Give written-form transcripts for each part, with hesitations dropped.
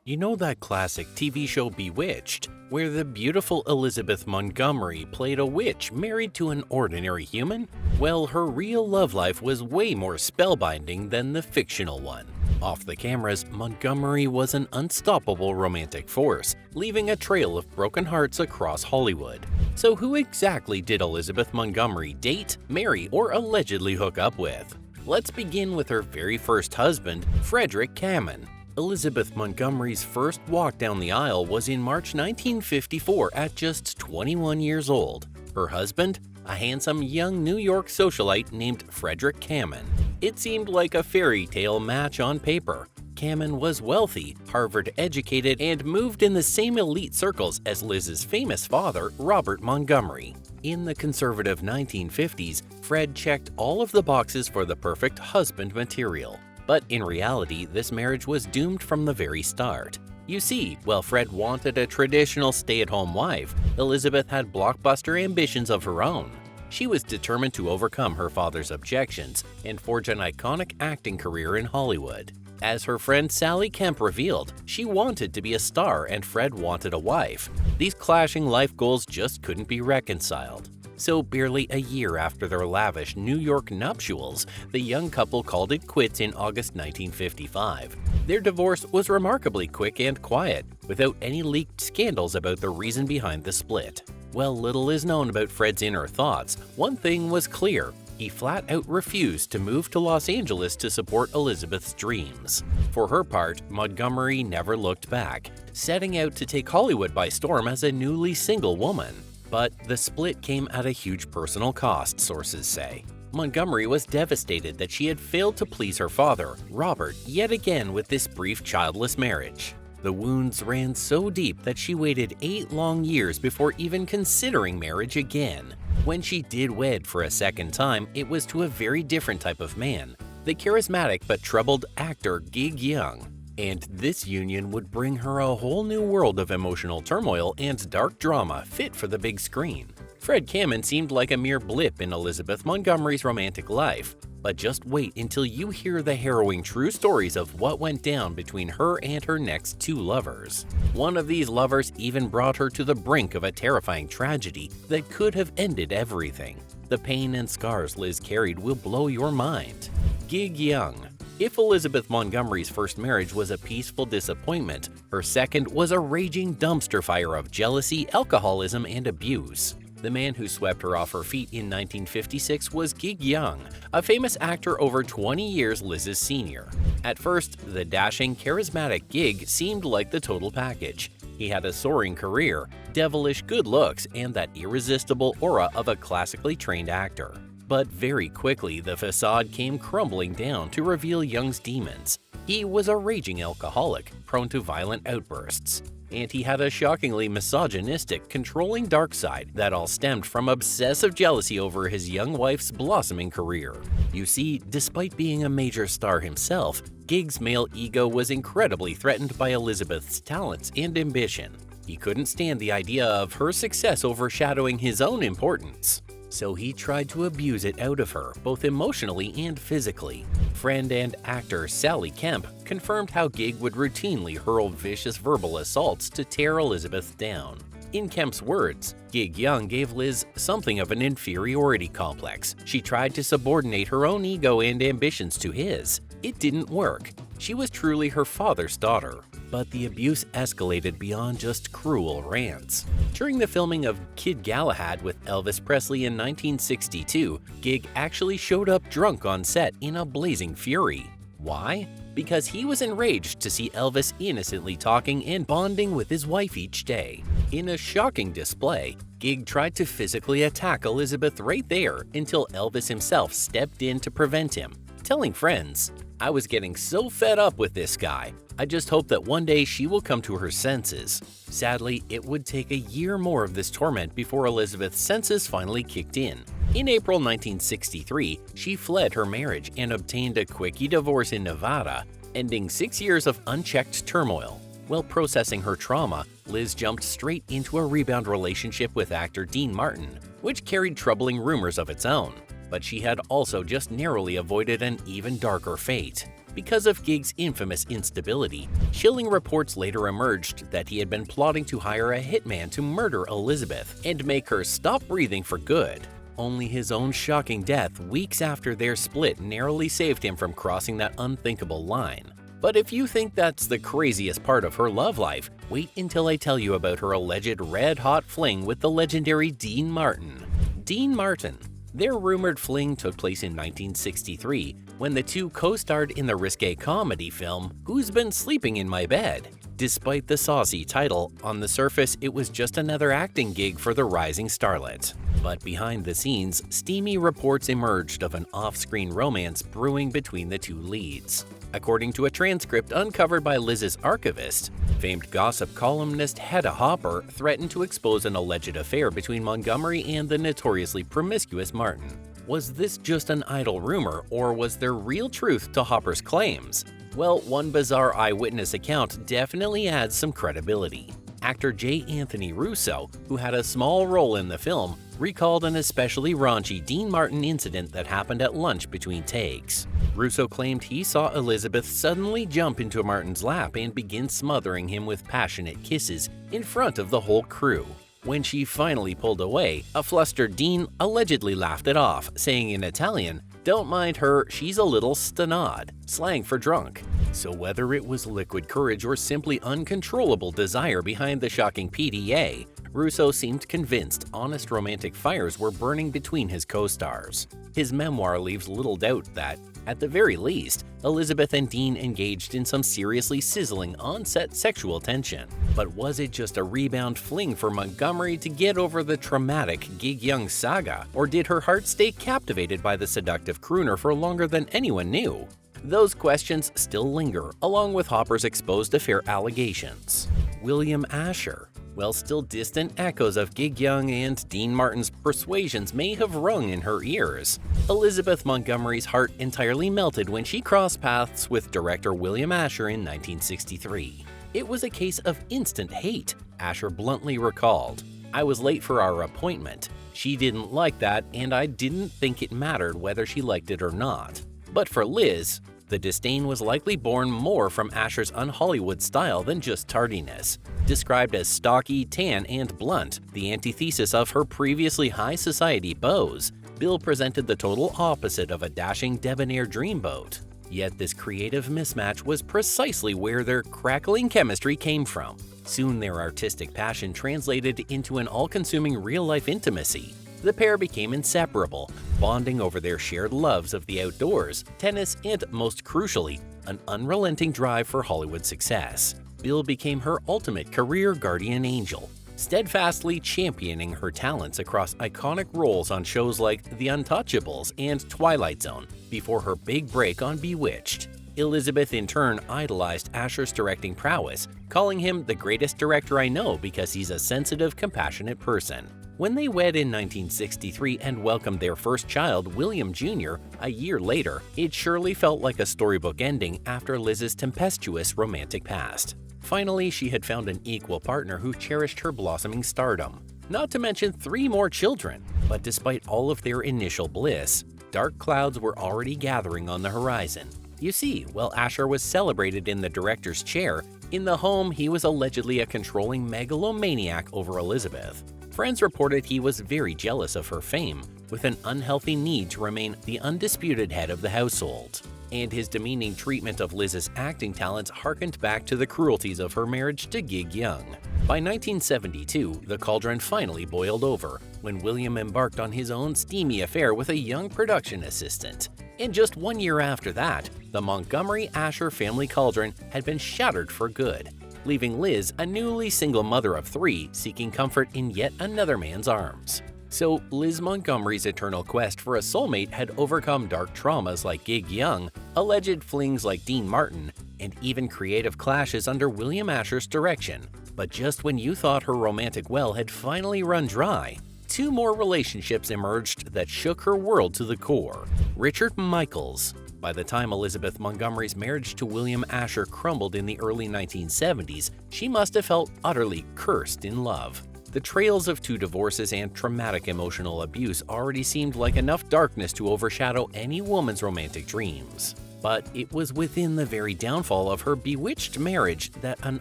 You know that classic TV show Bewitched, where the beautiful Elizabeth Montgomery played a witch married to an ordinary human? Well, her real love life was way more spellbinding than the fictional one. Off the cameras, Montgomery was an unstoppable romantic force, leaving a trail of broken hearts across Hollywood. So who exactly did Elizabeth Montgomery date, marry, or allegedly hook up with? Let's begin with her very first husband, Frederick Kamen. Elizabeth Montgomery's first walk down the aisle was in March 1954 at just 21 years old. Her husband? A handsome young New York socialite named Frederick Kamen. It seemed like a fairy tale match on paper. Kamen was wealthy, Harvard-educated, and moved in the same elite circles as Liz's famous father, Robert Montgomery. In the conservative 1950s, Fred checked all of the boxes for the perfect husband material. But in reality, this marriage was doomed from the very start. You see, while Fred wanted a traditional stay-at-home wife, Elizabeth had blockbuster ambitions of her own. She was determined to overcome her father's objections and forge an iconic acting career in Hollywood. As her friend Sally Kemp revealed, she wanted to be a star and Fred wanted a wife. These clashing life goals just couldn't be reconciled. So barely a year after their lavish New York nuptials, the young couple called it quits in August 1955. Their divorce was remarkably quick and quiet, without any leaked scandals about the reason behind the split. While little is known about Fred's inner thoughts, one thing was clear: he flat out refused to move to Los Angeles to support Elizabeth's dreams. For her part, Montgomery never looked back, setting out to take Hollywood by storm as a newly single woman. But the split came at a huge personal cost, sources say. Montgomery was devastated that she had failed to please her father, Robert, yet again with this brief childless marriage. The wounds ran so deep that she waited 8 long years before even considering marriage again. When she did wed for a second time, it was to a very different type of man, the charismatic but troubled actor Gig Young. And this union would bring her a whole new world of emotional turmoil and dark drama fit for the big screen. Fred Kamen seemed like a mere blip in Elizabeth Montgomery's romantic life, but just wait until you hear the harrowing true stories of what went down between her and her next 2 lovers. One of these lovers even brought her to the brink of a terrifying tragedy that could have ended everything. The pain and scars Liz carried will blow your mind. Gig Young. If Elizabeth Montgomery's first marriage was a peaceful disappointment, her second was a raging dumpster fire of jealousy, alcoholism, and abuse. The man who swept her off her feet in 1956 was Gig Young, a famous actor over 20 years Liz's senior. At first, the dashing, charismatic Gig seemed like the total package. He had a soaring career, devilish good looks, and that irresistible aura of a classically trained actor. But very quickly, the facade came crumbling down to reveal Young's demons. He was a raging alcoholic, prone to violent outbursts. And he had a shockingly misogynistic, controlling dark side that all stemmed from obsessive jealousy over his young wife's blossoming career. You see, despite being a major star himself, Gig's male ego was incredibly threatened by Elizabeth's talents and ambition. He couldn't stand the idea of her success overshadowing his own importance. So he tried to abuse it out of her, both emotionally and physically. Friend and actor Sally Kemp confirmed how Gig would routinely hurl vicious verbal assaults to tear Elizabeth down. In Kemp's words, Gig Young gave Liz something of an inferiority complex. She tried to subordinate her own ego and ambitions to his. It didn't work. She was truly her father's daughter. But the abuse escalated beyond just cruel rants. During the filming of Kid Galahad with Elvis Presley in 1962, Gig actually showed up drunk on set in a blazing fury. Why? Because he was enraged to see Elvis innocently talking and bonding with his wife each day. In a shocking display, Gig tried to physically attack Elizabeth right there until Elvis himself stepped in to prevent him, telling friends, "I was getting so fed up with this guy. I just hope that one day she will come to her senses." Sadly, it would take a year more of this torment before Elizabeth's senses finally kicked in. In April 1963, she fled her marriage and obtained a quickie divorce in Nevada, ending 6 years of unchecked turmoil. While processing her trauma, Liz jumped straight into a rebound relationship with actor Dean Martin, which carried troubling rumors of its own. But she had also just narrowly avoided an even darker fate. Because of Gigg's infamous instability, chilling reports later emerged that he had been plotting to hire a hitman to murder Elizabeth and make her stop breathing for good. Only his own shocking death weeks after their split narrowly saved him from crossing that unthinkable line. But if you think that's the craziest part of her love life, wait until I tell you about her alleged red-hot fling with the legendary Dean Martin. Dean Martin. Their rumored fling took place in 1963 when the two co-starred in the risque comedy film Who's Been Sleeping in My Bed? Despite the saucy title, on the surface it was just another acting gig for the rising starlet. But behind the scenes, steamy reports emerged of an off-screen romance brewing between the two leads. According to a transcript uncovered by Liz's archivist, famed gossip columnist Hedda Hopper threatened to expose an alleged affair between Montgomery and the notoriously promiscuous Martin. Was this just an idle rumor, or was there real truth to Hopper's claims? Well, one bizarre eyewitness account definitely adds some credibility. Actor J. Anthony Russo, who had a small role in the film, recalled an especially raunchy Dean Martin incident that happened at lunch between takes. Russo claimed he saw Elizabeth suddenly jump into Martin's lap and begin smothering him with passionate kisses in front of the whole crew. When she finally pulled away, a flustered Dean allegedly laughed it off, saying in Italian, "Don't mind her, she's a little stanad," slang for drunk. So whether it was liquid courage or simply uncontrollable desire behind the shocking PDA, Russo seemed convinced honest romantic fires were burning between his co-stars. His memoir leaves little doubt that, at the very least, Elizabeth and Dean engaged in some seriously sizzling on-set sexual tension. But was it just a rebound fling for Montgomery to get over the traumatic Gig Young saga, or did her heart stay captivated by the seductive crooner for longer than anyone knew? Those questions still linger, along with Hopper's exposed affair allegations. William Asher. While still distant echoes of Gig Young and Dean Martin's persuasions may have rung in her ears, Elizabeth Montgomery's heart entirely melted when she crossed paths with director William Asher in 1963. It was a case of instant hate, Asher bluntly recalled. "I was late for our appointment. She didn't like that, and I didn't think it mattered whether she liked it or not." But for Liz, the disdain was likely born more from Asher's un-Hollywood style than just tardiness. Described as stocky, tan, and blunt, the antithesis of her previously high society beaux, Bill presented the total opposite of a dashing, debonair dreamboat. Yet this creative mismatch was precisely where their crackling chemistry came from. Soon their artistic passion translated into an all-consuming real-life intimacy. The pair became inseparable, bonding over their shared loves of the outdoors, tennis, and, most crucially, an unrelenting drive for Hollywood success. Bill became her ultimate career guardian angel, steadfastly championing her talents across iconic roles on shows like The Untouchables and Twilight Zone before her big break on Bewitched. Elizabeth in turn idolized Asher's directing prowess, calling him the greatest director I know because he's a sensitive, compassionate person. When they wed in 1963 and welcomed their first child, William Jr., a year later, it surely felt like a storybook ending after Liz's tempestuous romantic past. Finally, she had found an equal partner who cherished her blossoming stardom. Not to mention 3 more children. But despite all of their initial bliss, dark clouds were already gathering on the horizon. You see, while Asher was celebrated in the director's chair, in the home he was allegedly a controlling megalomaniac over Elizabeth. Friends reported he was very jealous of her fame, with an unhealthy need to remain the undisputed head of the household. And his demeaning treatment of Liz's acting talents harkened back to the cruelties of her marriage to Gig Young. By 1972, the cauldron finally boiled over, when William embarked on his own steamy affair with a young production assistant. And just 1 year after that, the Montgomery-Asher family cauldron had been shattered for good, leaving Liz a newly single mother of 3 seeking comfort in yet another man's arms. So Liz Montgomery's eternal quest for a soulmate had overcome dark traumas like Gig Young, alleged flings like Dean Martin, and even creative clashes under William Asher's direction. But just when you thought her romantic well had finally run dry, 2 more relationships emerged that shook her world to the core. Richard Michaels. By the time Elizabeth Montgomery's marriage to William Asher crumbled in the early 1970s, she must have felt utterly cursed in love. The trails of 2 divorces and traumatic emotional abuse already seemed like enough darkness to overshadow any woman's romantic dreams. But it was within the very downfall of her bewitched marriage that an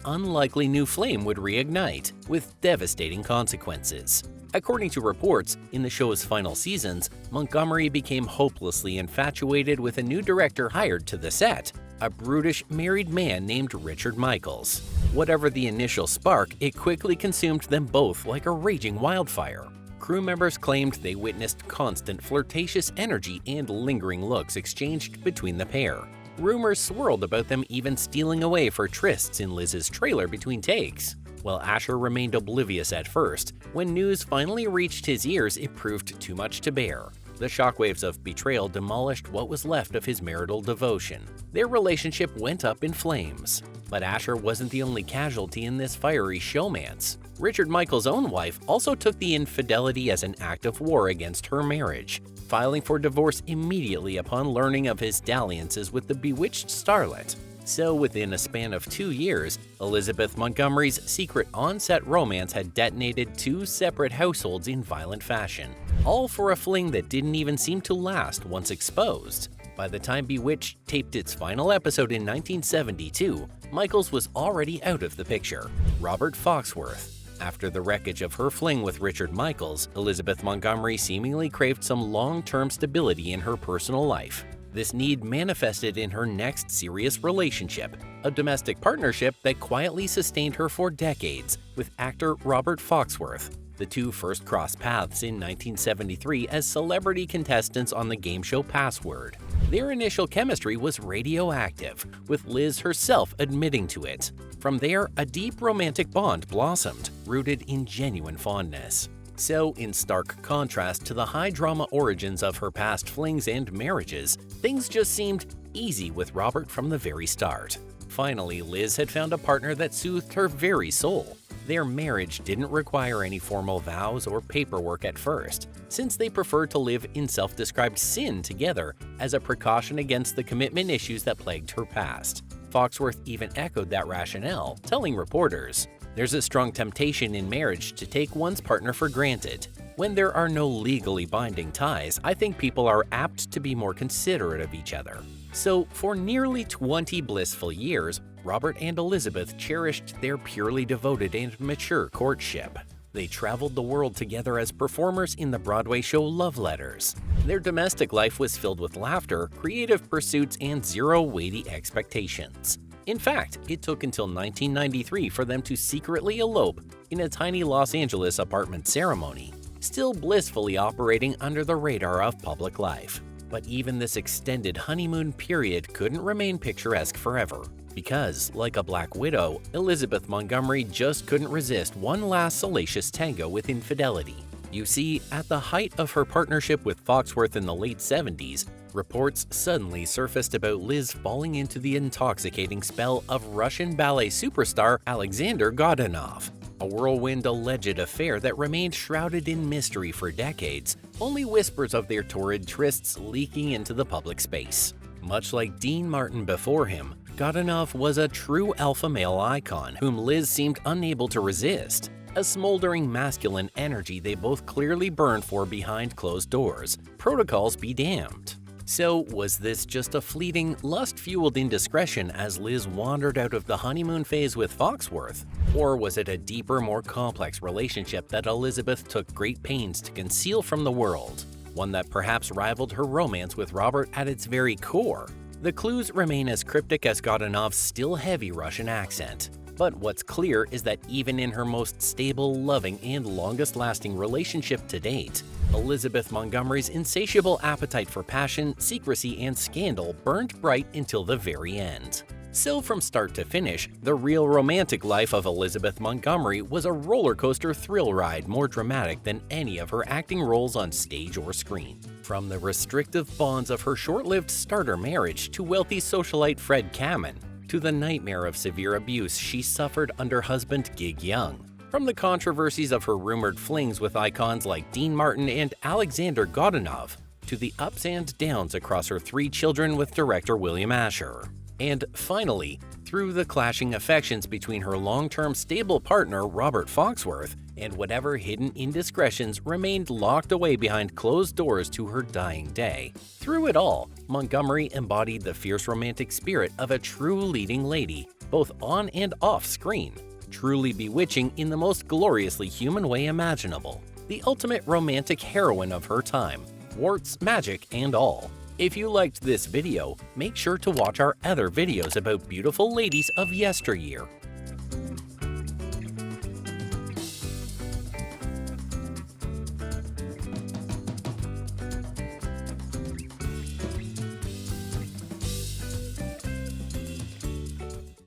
unlikely new flame would reignite, with devastating consequences. According to reports, in the show's final seasons, Montgomery became hopelessly infatuated with a new director hired to the set, a brutish married man named Richard Michaels. Whatever the initial spark, it quickly consumed them both like a raging wildfire. Crew members claimed they witnessed constant flirtatious energy and lingering looks exchanged between the pair. Rumors swirled about them even stealing away for trysts in Liz's trailer between takes. While Asher remained oblivious at first, when news finally reached his ears, it proved too much to bear. The shockwaves of betrayal demolished what was left of his marital devotion. Their relationship went up in flames. But Asher wasn't the only casualty in this fiery showmance. Richard Michaels' own wife also took the infidelity as an act of war against her marriage, filing for divorce immediately upon learning of his dalliances with the bewitched starlet. So within a span of 2 years, Elizabeth Montgomery's secret on-set romance had detonated 2 separate households in violent fashion, all for a fling that didn't even seem to last once exposed. By the time Bewitched taped its final episode in 1972, Michaels was already out of the picture. Robert Foxworth. After the wreckage of her fling with Richard Michaels, Elizabeth Montgomery seemingly craved some long-term stability in her personal life. This need manifested in her next serious relationship, a domestic partnership that quietly sustained her for decades with actor Robert Foxworth. The two first crossed paths in 1973 as celebrity contestants on the game show Password. Their initial chemistry was radioactive, with Liz herself admitting to it. From there, a deep romantic bond blossomed, rooted in genuine fondness. So, in stark contrast to the high-drama origins of her past flings and marriages, things just seemed easy with Robert from the very start. Finally, Liz had found a partner that soothed her very soul. Their marriage didn't require any formal vows or paperwork at first, since they preferred to live in self-described sin together as a precaution against the commitment issues that plagued her past. Foxworth even echoed that rationale, telling reporters, "There's a strong temptation in marriage to take one's partner for granted. When there are no legally binding ties, I think people are apt to be more considerate of each other." So, for nearly 20 blissful years, Robert and Elizabeth cherished their purely devoted and mature courtship. They traveled the world together as performers in the Broadway show Love Letters. Their domestic life was filled with laughter, creative pursuits, and zero weighty expectations. In fact, it took until 1993 for them to secretly elope in a tiny Los Angeles apartment ceremony, still blissfully operating under the radar of public life. But even this extended honeymoon period couldn't remain picturesque forever, because, like a black widow, Elizabeth Montgomery just couldn't resist one last salacious tango with infidelity. You see, at the height of her partnership with Foxworth in the late 70s, reports suddenly surfaced about Liz falling into the intoxicating spell of Russian ballet superstar Alexander Godunov, a whirlwind alleged affair that remained shrouded in mystery for decades, only whispers of their torrid trysts leaking into the public space. Much like Dean Martin before him, Godunov was a true alpha male icon whom Liz seemed unable to resist, a smoldering masculine energy they both clearly burned for behind closed doors. Protocols be damned. So, was this just a fleeting, lust-fueled indiscretion as Liz wandered out of the honeymoon phase with Foxworth? Or was it a deeper, more complex relationship that Elizabeth took great pains to conceal from the world? One that perhaps rivaled her romance with Robert at its very core? The clues remain as cryptic as Godunov's still heavy Russian accent. But what's clear is that even in her most stable, loving, and longest-lasting relationship to date, Elizabeth Montgomery's insatiable appetite for passion, secrecy, and scandal burned bright until the very end. So from start to finish, the real romantic life of Elizabeth Montgomery was a roller coaster thrill ride more dramatic than any of her acting roles on stage or screen. From the restrictive bonds of her short-lived starter marriage to wealthy socialite Fred Kamen, to the nightmare of severe abuse she suffered under husband Gig Young. From the controversies of her rumored flings with icons like Dean Martin and Alexander Godunov, to the ups and downs across her 3 children with director William Asher. And finally, through the clashing affections between her long-term stable partner Robert Foxworth and whatever hidden indiscretions remained locked away behind closed doors to her dying day. Through it all, Montgomery embodied the fierce romantic spirit of a true leading lady, both on and off screen, truly bewitching in the most gloriously human way imaginable. The ultimate romantic heroine of her time, warts, magic, and all. If you liked this video, make sure to watch our other videos about beautiful ladies of yesteryear.